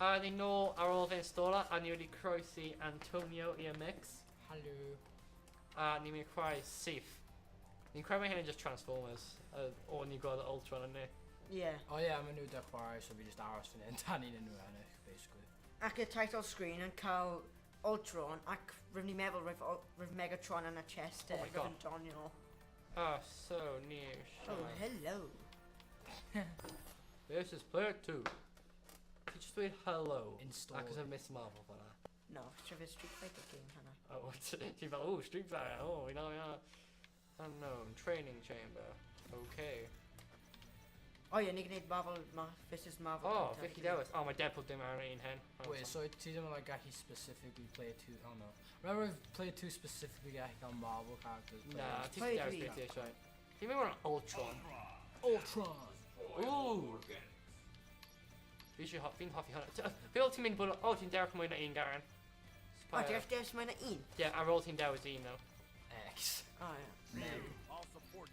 Ni nôl ar ôl fy installer a ni wedi croesi Antonio i'r mix. Hello. A ni'n mynd i creu syth. Ni'n creu mae hyn yn just Transformers. O ni'n gweld y Ultron yn ni. Yeah. Oh yeah, I'm a new deck wire, so we just aros fan hyn. Dan ni'n enw ennill, basically. Ac y title screen yn cael Ultron ac rwy'n ni'n meddwl rwy'n Megatron yn y chest Oh my God. rwy'n Donio. So ni Oh, hello. This is player 2. Ti just dweud hello. Install. Ac ys y Miss Marvel fan'na. No, it's a Street Fighter game hynna. Oh, ti'n fel, oh, Street Fighter, oh, you know, yeah. Unknown, training chamber, okay. O ie, ni gwneud Marvel vs Marvel. Oh, Vicky Dewis. Oh, mae Deadpool dim ar un hen. Wait, so ti ddim yn like gallu specifically play two, oh no. Remember I've played two specifically gallu cael Marvel characters? Na, ti Play Dewis three. beth i eisiau. Ti'n mynd o'n Ultron. Ultron! Ooh! Fi'n hoffi hwnna. Fe ôl ti'n mynd bod, oh, ti'n dewis mwy na un Garen. O, diolch dewis mae'n un? Ie, ar ôl ti'n dewis un, no. X. O, ie. Meg. I'll support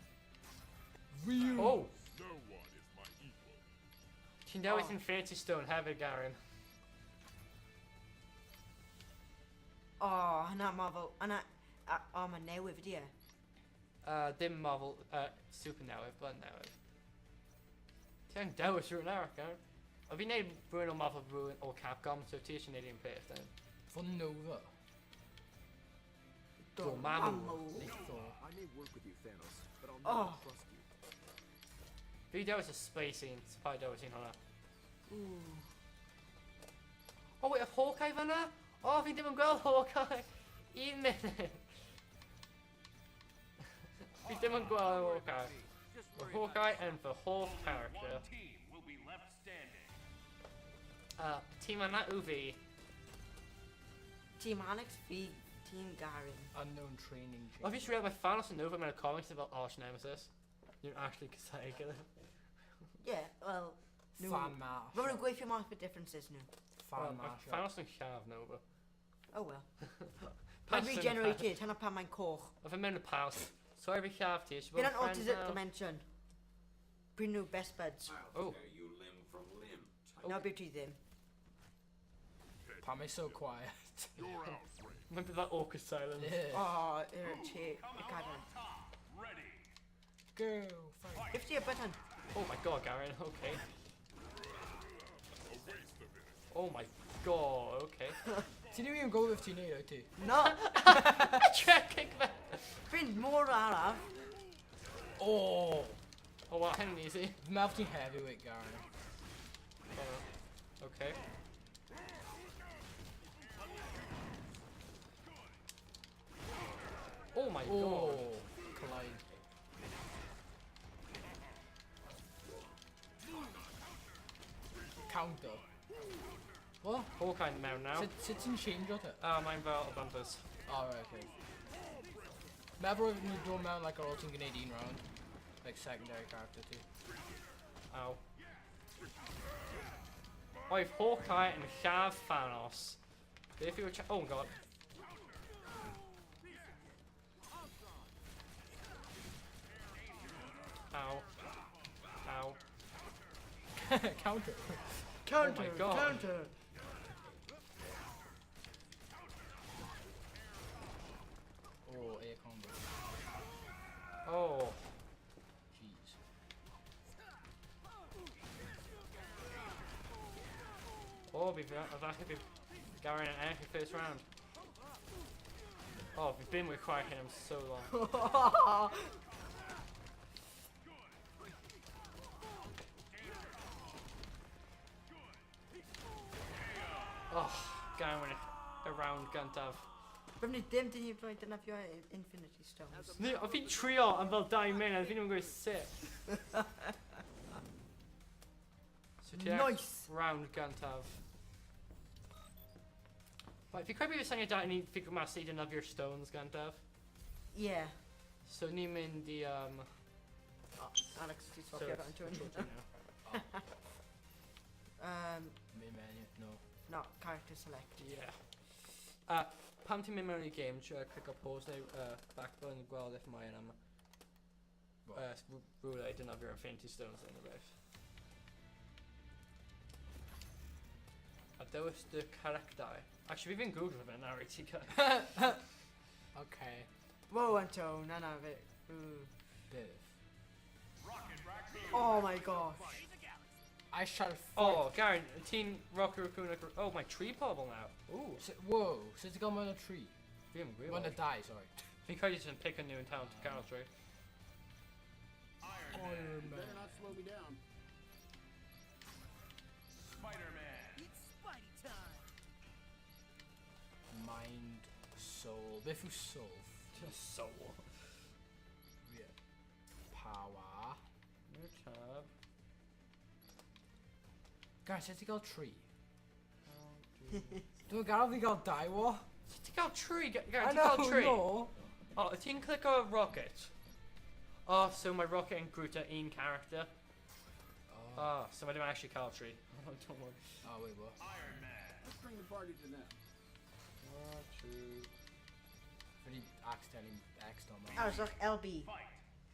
Ryu! Oh! no one is my equal. Ti'n dewis Oh. Infinity Stone hefyd, Garen. O, hynna Marvel. Hynna, o, mae newydd ydi e. Dim Marvel, Super newydd, Blood newydd. Ti'n dewis rhywun arall, Garen. O fi'n neud rhywun o Marvel rhywun o Capcom, so ti eisiau neud un peth, then. For Nova. Dormammu. Thor. I may work with you, Thanos, but I'll Oh. never trust you. Fi dewis y Space un, so pa dewis un hwnna. Ooh. O, wait, y Hawkeye fan'na? O, fi'n dim yn gweld Hawkeye. Un munud. Fi dim yn gweld Hawkeye. Mae Hawkeye yn fy hoff character. One team will be left standing. Tîm yna yw fi. Team Alex fi, Team Garen. Unknown training O, chamber. fi'n siŵr mae Thanos yn over mewn y comics fel arch nemesis. You're actually casau gyda. Yeah, well, no. Fan mash. Rwy'n nhw'n gweithio mas for differences nhw. Fan mash. Thanos yn llaaf nova. Oh well. Mae'n regenerated, hynna pan mae'n coch. O, fi'n mewn y paws. Sorry fi llaaf ti, eisiau Bydd bod yn yn friend opposite now? dimension. Bryn nhw best buds. Oh. Tear you limb from limb. No, bydd ti ddim. Pam is so quiet. You're out, Ray. Mae'n bydd that awkward silence. Yeah. O, yw'r ti, y Garen. Top, ready. Go. Fight. If ti a button. Oh my god, Garen, okay. A waste of it. Oh my god, okay. Ti ddim yn gwybod beth ti'n neud, wyt ti? No, Check kick fe! fi'n môr araf. Oh! Oh, wow, hyn yn easy. Fi'n meddwl ti'n heavyweight, Garen. Oh, okay. Oh my god. Oh! Collide. Counter. What? Hawkeye mewn now. Sut ti'n change o te? Mae'n fel y bumpers. Oh, right, okay. Meddwl oedd ni'n dod mewn like ar ôl ti'n gwneud un round. Like secondary character ti. Ow. Oedd Hawkeye yn lladd Thanos. Beth yw'r oh god. Ow. Ow. Counter. Counter, my God. counter. Oh, air combo. Oh. Jeez. Oh, falle bydd Garen yn ennill y first round. Oh, we've been requiring him so long. Oh, Garen wyn y round gyntaf. Rwy'n ni ddim dyn ni roi dynafio Infinity Stones. Ni, o fi'n trio am fel 2 munud, fi'n ddim yn gweud sut. So ti ar Nice! round gyntaf. Right, fi'n credu bydd syniad da i ni ffigur mas i dynafio'r stones gyntaf. Yeah. So ni'n mynd i, Alex, ti'n so swapio it's fewn to control hyn. T now. Main menu, no. No, character select. Yeah. Pam ti'n mynd mewn i game, click o pause neu backbone i gweld if mae'n am rhywle i dynafio'r Infinity Stones yn y beth. A that was the character. Actually, we've been good with it now, Tika. Okay. Whoa, Anton, none of it. Ooh. Biff. Rocket Raccoon. Oh my gosh. I shall. Oh, Garen, Team Rocket Raccoon. Oh, my tree bubble now. Ooh, Whoa! Since it got on a tree. we haven't When realized. it die, sorry. Because you just pick a new town to Carol Tree. Iron Man. Iron Man. Better not slow me down. Spider-Man. Mind, soul. Biff was soul. Just so. Yeah. Power. New tab. Guys, since it got tree. Don't get out, we got die what? Take out tree, I Garen, take know, out tree. no. Oh, if you can click on rocket. Oh, so my rocket and Groot are in character. Oh, Oh, so I don't actually call tree. Oh, don't worry. oh wait, what? Iron Man. Let's bring the party to them. Really accidentally X'd on I my. was like LB. Fight.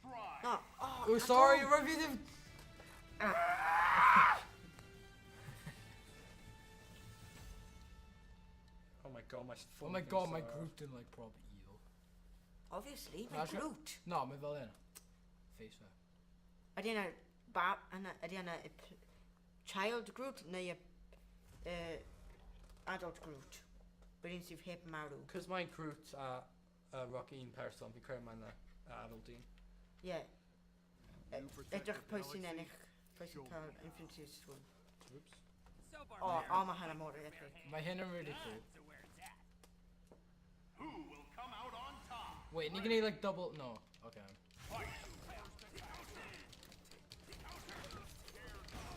Fry. No. Oh, Oh, sorry, Anton. repeat it. Oh my god, my Oh my god, my Groot didn't like proper eel. Obviously, my That's right. Groot. No, my villain. Face fair. I didn't Bab and I didn't child Groot, no you adult Groot. But didn't see hip Maru. Because my Groot, Rocky in person, vi kör man adulting. Yeah. You protect Jag the på sin galaxy. enig på sin kall Infinity Stone. Oops. Oh, armor han är mord, jag think. My hand really cool. Who will come out on top? Wait, and you can eat like double. No. Okay.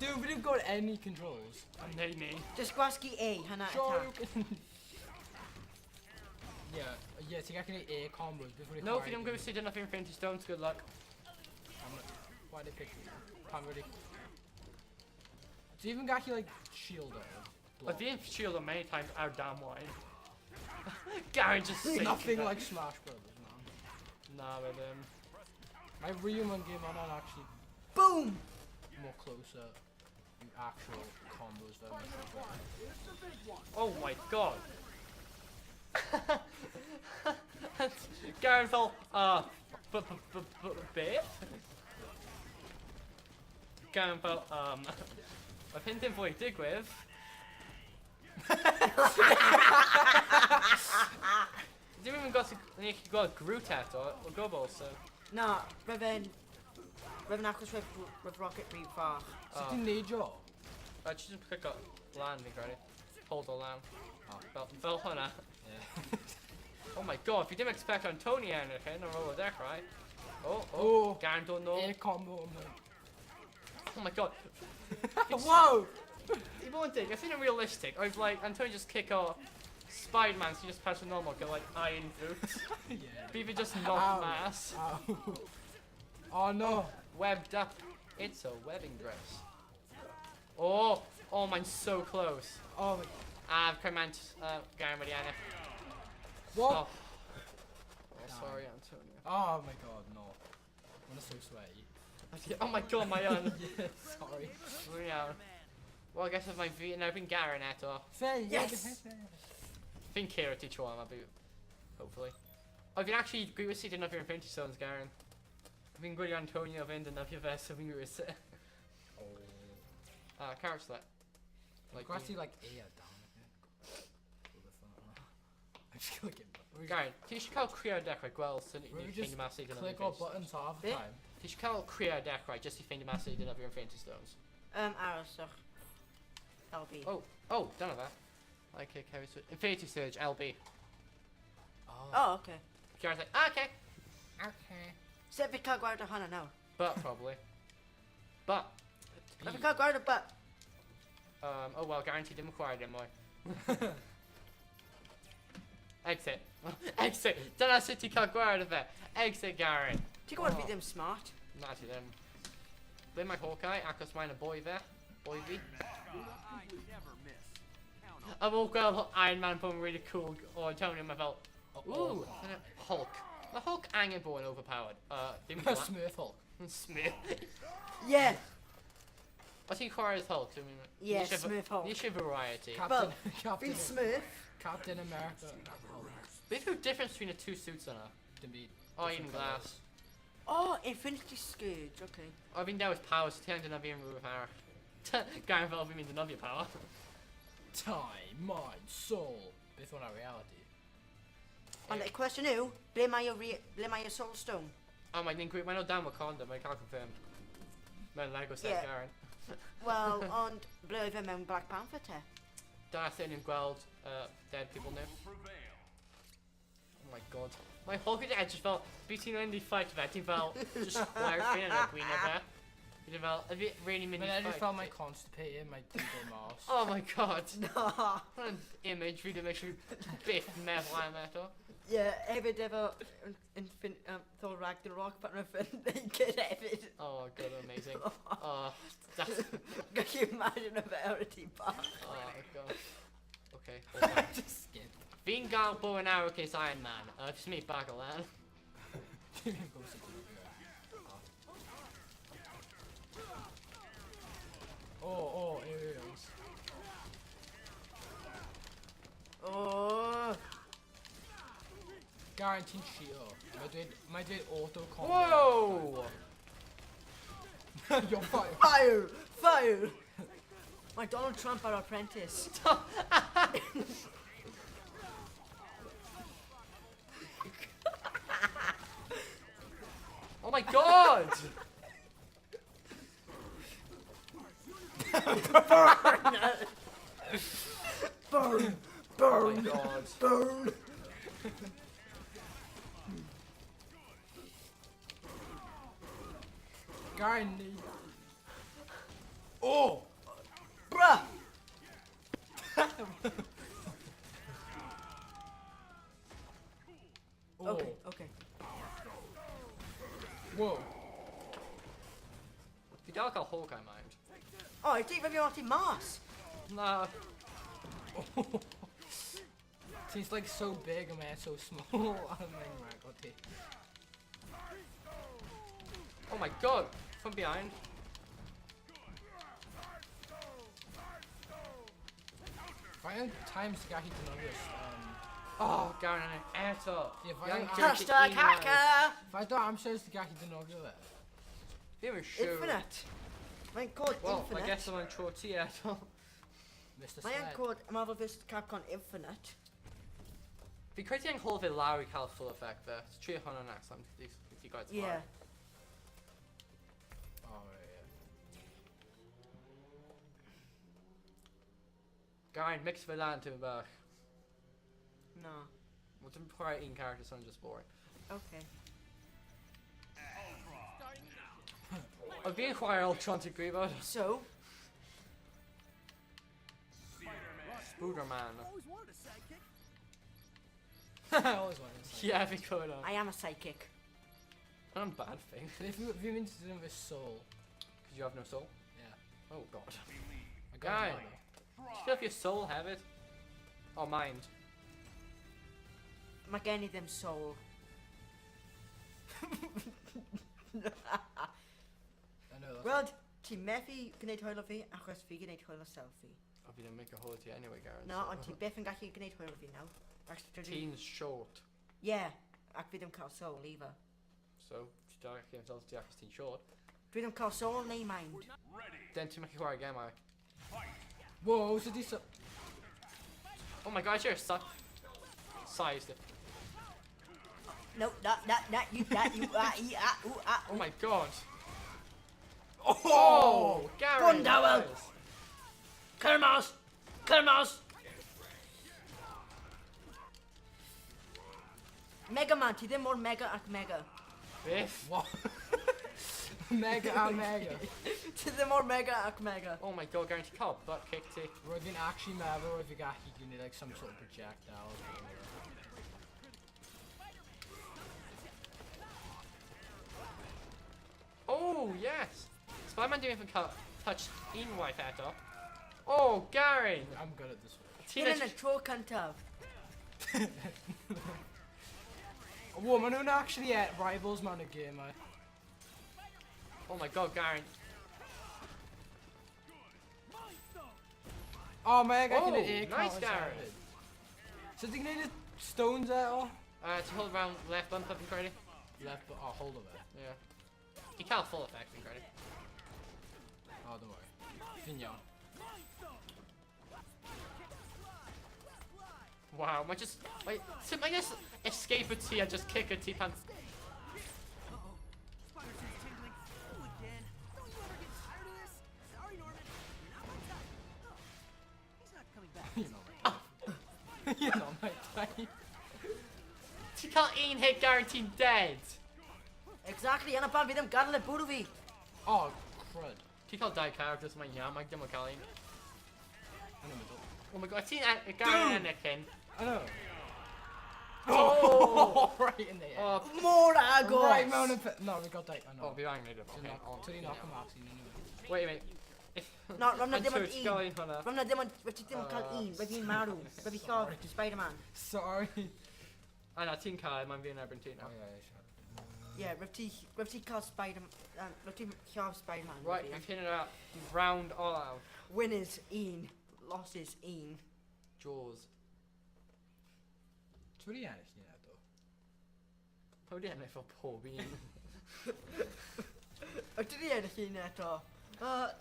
Dude, we didn't got any controls. Nej, nej. Just Gwaski A, han är Sure, you attack. can. Yeah, yeah, so you can eat A combos before you No, if you don't go see enough Infinity Stones, good luck. Why they pick you? Can't really. Do you even got you like shield or I've block? been shielded many times out damn wide. Garen just sinking Nothing that. like Smash Brothers, man. Nah, but My Ryuman game, I'm not actually Boom! more closer to actual combos than my It's the big one. oh my god. Garen fell, bit? Garen fell, I've hinted for dig with. You even got a Groot at or Gobble, so. No, Reven Aquas with Rocket Reef far. So you need your. I just pick up landing ready. Hold the land. Oh. Fell Hunter. Yeah. Oh my god, if you didn't expect Antonio anything on roller deck, right? Oh, Oh. Garen don't know. A combo. I'm like, Oh my god. whoa! You won't think, I've seen it realistic. I've like, Antonio just kick off Spider-Man, so you just press a normal, go like iron boots. Yeah. Beaver just Ow. knocked mass. Ow. Oh no. Webbed up. It's a webbing dress. Oh, oh, mine's so close. Oh my. Command, Garen Mariana. What? Oh. Oh, sorry, Antonio. Oh my god, no. I'm so sweaty. Oh my god, my own. Yeah, sorry. Yeah. Well, I guess with my V and I've been Garen at all. Fair, Yes! I think Kira teach one, I'll be. Hopefully. Oh, if you actually agree with seeing enough your Infinity Stones, Garen. I've been good Antonio of End enough your best, I've been good with it. Carrot select. Like, grassy like A down again. I'm just gonna get. Garen, you should call Creo deck right well, so that We you just find the master you click all buttons half the Yeah. time. You should call Creo deck right, just to find the master you didn't have your Infinity Stones. Arrowsach. LB. Oh, done with that. Okay, carry switch. Infinity Surge, LB. Oh, okay. Garen's like, okay. Okay. Set vi kan guarda Hana now. But, probably. But, If vi kan guarda but. oh well, guaranteed didn't require them more. Exit. Exit. Don't city can't go out of there. Exit, Garen. Think about Oh. be them smart. Not to them. Play my Hawkeye, Akos mine a boy there. Boy V. I woke up Iron Man from really cool or Tony in my belt. Ooh, and a Hulk. The Hulk ain't born overpowered. Didn't Smith Hulk. Smith. Yeah. I Does he require his Hulk? I mean, Yeah, you should have- Smurf Hulk. You should have variety. Captain, Been Smurf. Captain America. Hulk. There's no difference between the two suits on her. To be Oh, different even colours. glass. Oh, Infinity Scourge. Okay. I think that was powers. He turned another in with power. Guy involved means another power. Time, mind, soul. This one our reality. And the question who? Blame I your soul stone. Oh my group, I know Dan Wakanda, but I can't confirm. My Lego set Yeah. Garen. Well, on Blue River Mountain Black Panther te. Darcy and Gweld, dead people now. Prevail. Oh my god. My Hulk I just felt between when they fight that he felt just square feeling like we never. He felt a bit really mini But I just fight. felt my constipated, my tingle mouse. Oh my god. Nah. What an imagery to make sure biff metal and metal. Yeah, ever Thor Ragnarok, but they get Evid. Oh god, amazing. Oh, that's. Can you imagine a variety pack? Oh god. Okay. Hold on. Just skip. Vingar, bow and arrow case Iron Man. Just meet back a land. Oh, aerials. Oh. Guaranteed shield. My dude auto combo. Whoa! You're fired. Fire! Fire! My Donald Trump our apprentice. Oh my god! Burn! Oh my god. Burn! Guaranteed. Oh! Bruh! Oh. Okay, okay. Whoa. The guy called Hulk, I mind. Oh, I think maybe on Mars. Nah. He's like so big and man so small. I'm like, okay. Oh my god! From behind. Final times Gaki Denogus. Oh, Garen and an airtop. Yeah, Young Hashtag Turkey Hashtag emails. hacker! If I thought I'm sure it's the Gaki Denogus. They were sure. Infinite. Mine called Well, Infinite. I guess I'm on Trotsy Airtop. Mr. Mine Sled. called Marvel vs. Capcom Infinite. Because young Hulk with Larry Cal full effect there. It's 300 next time if you guys Yeah. Oh, yeah. Garen, mix Villan to back. No. What's the prior in character son just boring. Okay. I've been quite Ultron to agree about. So, Spooderman. Always wanted a sidekick. I always wanted to say. Yeah, if you could. I am a psychic. Not a bad thing. If you mean to do with soul. Because you have no soul. Yeah. Oh god. I Guy. another. Still if your soul have it. Or mind. Mae gen I ddim soul. I know that's Wel, ti methu gwneud hwyl o fi achos fi gwneud hwyl o selfie. I'll be gonna make a hole to you anyway, Garen. No, so- ond ti beth yn gallu gwneud hwyl o fi nawr. Teens short. Yeah, ac fi ddim cael soul either. So, if you don't get yourself to teen short. Dwi ddim cael soul neu mind. Then to make it again, Mike. Whoa, so this. Oh my god, you're suck. Sized it. No, that, you, ooh, Oh my god. Oh! Garen! Gundawel! guys. Kermos! Kermos! Mega Man, ti ddim mor mega ac mega. Biff. What? Mega and mega. Ti ddim mor mega ac mega. Oh my god, Garen, you can't butt kick it. Roedd fi'n actually meddwl if you got you need like some sort of projectile. Oh, yes. Spider-Man didn't even touch in wife at all. Oh, Garen! I'm good at this one. Ti'n yn y tro cyntaf. Whoa, maen nhw'n actually rivals mewn y game, eh? Oh my god, Garen. Oh man, I can Oh, air nice, counters Gareth. out of it. So they can hit stones there or To hold around left bump up and credit. left, but oh, hold of it. Yeah. You can't full effect and credit. Oh, don't worry. Fignon. Wow, I just wait. So I just escape a T and just kick a T pants. You know my You know my type. You can't Ian hit guaranteed dead. Exactly, and apparently them gadle Budovi. Oh, crud. You can't die characters, my yeah, my demo Callie. In the middle. Oh my god, I've seen a guy Anakin. I know. Oh! Right in the air. Oh, More Agos. Right, Mount No, we got that. I know. oh, be bang later. To Okay, knock, on. to the knock him off, so you know. Wait a minute. No, I'm not Until demon it's Ian. going on a- I'm not demon. What's it demon called Ian? Maybe Maru. Maybe called Spider-Man. Sorry. I know, Team Kai, I'm being Aberdeen Team now. Oh, yeah, Yeah, Rifty called Spider-Man. Rifty called Spider-Man. Right, we've hit it out. Round all out. Winners Ian. Losses Ian. Jaws. Så det är det inte då. Vad är det för påbin? Och det är det fina då.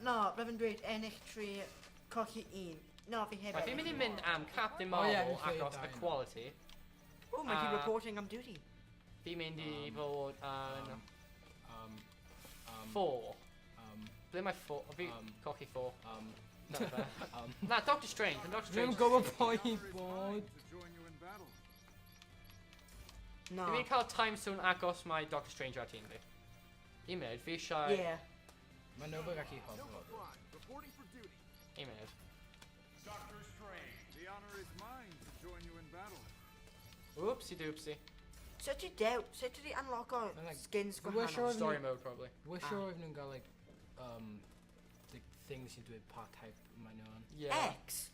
No, Reverend Great NX3 Cocky Ian. No, vi har Right, fi'n mynd i mynd am Captain Oh, yeah, Marvel we've played across that, yeah. Equality. Oh, might be reporting on duty. Fi'n mynd i fod yn Um, 4. um, Ble mae 4? Fi cocky 4. No, fair. um. Na, Doctor Strange. And Doctor Dwi'n Strange. gwybod pwy i bod. To join you in battle. No. Fi'n mynd i cael time stone agos mae Doctor Strange ar tîm fi. I munud, fi eisiau... Yeah. Mae'n nobl gallu No hoffi. pride. Reporting for duty. I munud. Doctor Strange. The honor is mine to join you in battle. Oopsie doopsie. Such a doubt. Such a unlock on Like, skins go we're sure- Story mode, probably. We're sure if you've got like, the things you do with part type, my known. Yeah. X.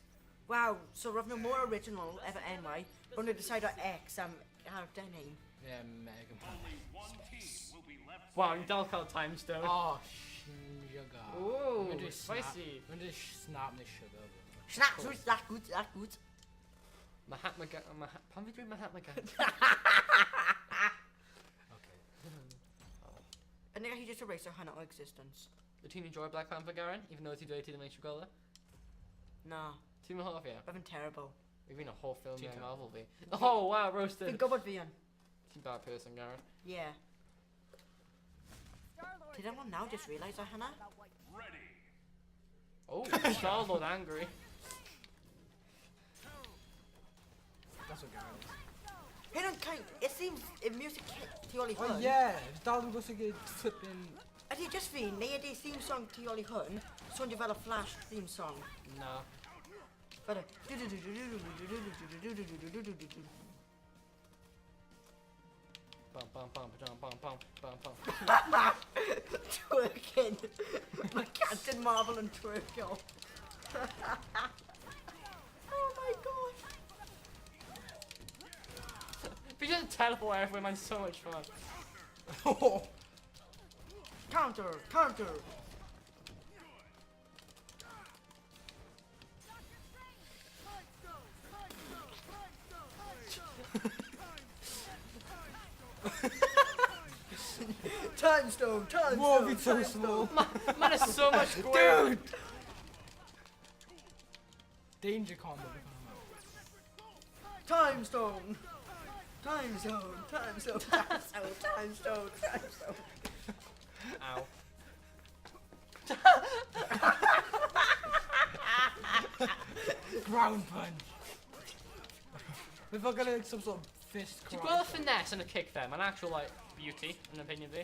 Wow. So we've no more original ever anyway. We're gonna decide on X. Character name. Yeah, Mega Man. Only one team will be left. Wow, you don't call time stone. Oh, sugar. Ooh, I'm gonna do spicy. I'm gonna snap this sugar. Snap. So that good. That good. Mahatma Gandhi. Pan fi dweud Mahatma Gandhi? Okay. I think he just erased her not existence. Wyt ti'n enjoy Black Panther, Garen? Even though ti dweud ti ddim eisiau gweld e? No. Ti'n mynd hoff, ie? I've been terrible. Fi fi'n a hoff ffilm Ti'n mewn terrible. Marvel fi. Oh, wow, Fi'n roasted. gwybod fi yn. Ti'n bad person, Garen. Yeah. Did anyone now just realise that, Hannah? Ready. Oh, Star-Lord angry. That's what Garen is. Hyn yn kind... It seems... In music... Ti oli Oh hwn. yeah, dal yn gwrs i gyd flipping... Ydy just fi, neu ydy theme song ti oli hwn, swndio fel y Flash theme song. Na. Fel y... Bum, bum, bum, bum, bum, bum, bum, bum. Twerking. Mae Captain Marvel yn twerkio. Oh my god. Fi just teleport everywhere, man, so much fun. Counter, counter. Time stone, time Whoa, stone. it's so time small. Man, it's so much square. Dude! Danger combo. Time stone. Time zone, time zone, time zone, time stone, time stone. Ow. Ground punch. We've got like some sort of fist Ti'n crack. gweld y finesse yn y kick there? Mae'n actual, like, beauty, yn opinion fi.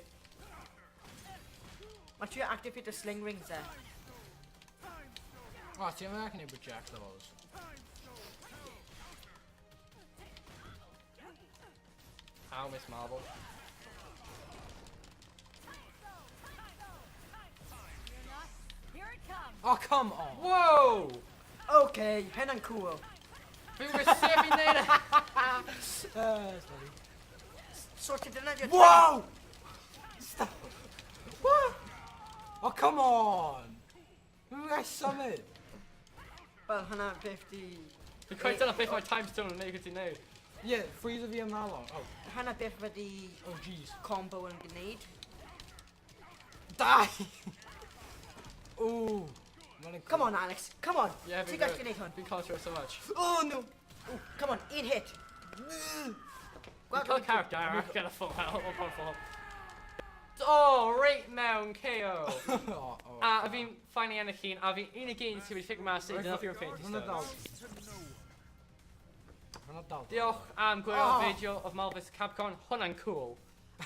Mae trio activate y sling rings there. Oh, see, I'm not gonna project those. Ow, Miss Marvel. Oh, come on. Whoa! Okay, hen yn cool. We were saving there. Sorry. Sorted dyna di... Whoa! Stop. What? Oh, come on. Who I summon? Wel, hynna beth di... Dwi'n quite dyna beth mae time stone yn neud gyda ni. Yeah, freezer fi am that long. Oh, Hynna beth wedi oh jeez. combo yn gwneud. Die! Ooh. Come on, Alex. Come on. Yeah, Ti'n gallu gwneud hwn. Fi'n contra so much. Oh, no. Ooh, come on, un hit. Fi'n Gweld cael hwn. character arc gyda full health o pan ffol. Oh, right mewn KO. Oh, oh. A fi'n ffainu ennill llun, a fi'n un o gain sydd wedi ffigur mas i dyna fi'n ffeindio Hwna dal. stuff. Hwna dal. Diolch am gwylio Oh. fideo of Marvel vs Capcom, hwnna'n cool.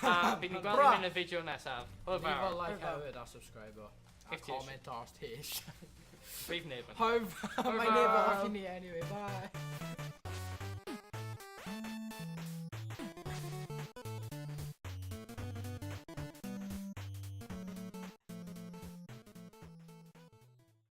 A fi'n gweld Bra. yn y fideo nesaf. Hwyl Leave a fawr. like Hwyl fawr. hefyd a subscribe o. A If ti isie. comment os ti eisiau. Brif neb. Hope my neighbour happy ni anyway, bye.